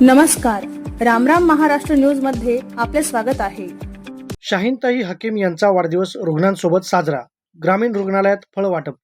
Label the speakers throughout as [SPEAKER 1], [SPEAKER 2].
[SPEAKER 1] नमस्कार, रामराम महाराष्ट्र न्यूज मध्ये आपले स्वागत आहे।
[SPEAKER 2] शाहीनताई हकीम यांचा वाढदिवस रुग्णांसोबत साजरा। ग्रामीण रुग्णालयात फळ वाटप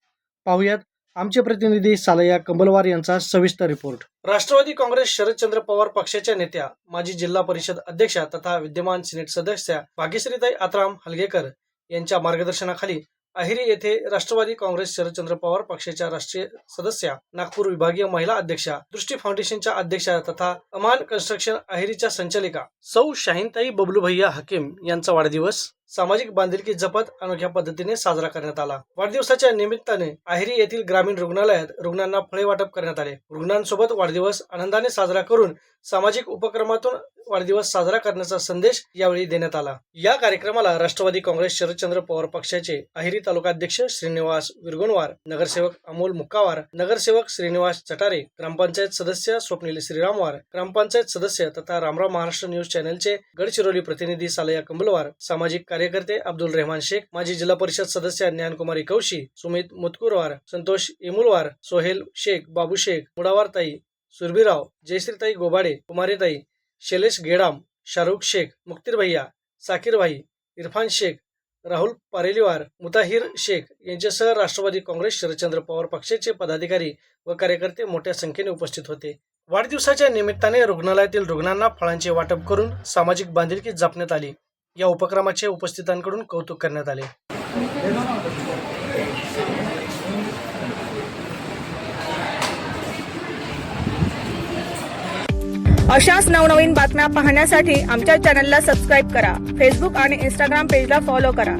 [SPEAKER 2] पाहुयात आमचे प्रतिनिधी सालया कंबलवार यांचा सविस्तर रिपोर्ट। राष्ट्रवादी काँग्रेस शरदचंद्र पवार पक्षाच्या नेत्या, माजी जिल्हा परिषद अध्यक्षा तथा विद्यमान सिनेट सदस्या भाग्यश्रीताई आत्राम हलगेकर यांच्या मार्गदर्शनाखाली अहेरी येथे राष्ट्रवादी काँग्रेस शरदचंद्र पवार पक्षाच्या राष्ट्रीय सदस्या, नागपूर विभागीय महिला अध्यक्षा, दृष्टी फाउंडेशनच्या अध्यक्षा तथा अमान कन्स्ट्रक्शन अहेरीच्या संचालिका सौ शाहीनताई बबलू भैया हकीम यांचा वाढदिवस सामाजिक बांधिलकी जपत अनोख्या पद्धतीने साजरा करण्यात आला। वाढदिवसाच्या निमित्ताने अहेरी येथील ग्रामीण रुग्णालयात रुग्णांना फळे वाटप करण्यात आले। रुग्णांसोबत वाढदिवस आनंदाने साजरा करून सामाजिक उपक्रमातून वाढदिवस साजरा करण्याचा संदेश यावेळी देण्यात आला। या कार्यक्रमाला राष्ट्रवादी काँग्रेस शरदचंद्र पवार पक्षाचे अहेरी तालुकाध्यक्ष श्रीनिवास विरगोनवार, नगरसेवक अमोल मुक्कावार, नगरसेवक श्रीनिवास चटारे, ग्रामपंचायत सदस्य स्वप्नील श्रीरामवार, ग्रामपंचायत सदस्य तथा रामराम महाराष्ट्र न्यूज चॅनलचे गडचिरोली प्रतिनिधी सालया कंबलवार, सामाजिक कार्यकर्ते अब्दुल रहमान शेख, माजी जिल्हा परिषद सदस्य ज्ञानकुमारी कौशी, सुमित मुतकुरवार, संतोष इमुलवार, सोहेल शेख, बाबू शेख, मुडावारताई, सुरभीराव, जयश्रीताई गोबाडे, कुमारीताई, शैलेश गेडाम, शाहरुख शेख, मुक्तीर भैया, साकीर भाई, इरफान शेख, राहुल पारेलीवार, मुताहिर शेख यांच्यासह राष्ट्रवादी काँग्रेस शरदचंद्र पवार पक्षाचे पदाधिकारी व कार्यकर्ते मोठ्या संख्येने उपस्थित होते। वाढदिवसाच्या निमित्ताने रुग्णालयातील रुग्णांना फळांचे वाटप करून सामाजिक बांधिलकी जपण्यात आली। या उपक्रमाचे उपस्थितांकडून कौतुक करण्यात आले।
[SPEAKER 1] अशाच नवनवीन बातम्या पाहण्यासाठी आमच्या चॅनलला सबस्क्राईब करा। फेसबुक आणि इंस्टाग्राम पेजला फॉलो करा।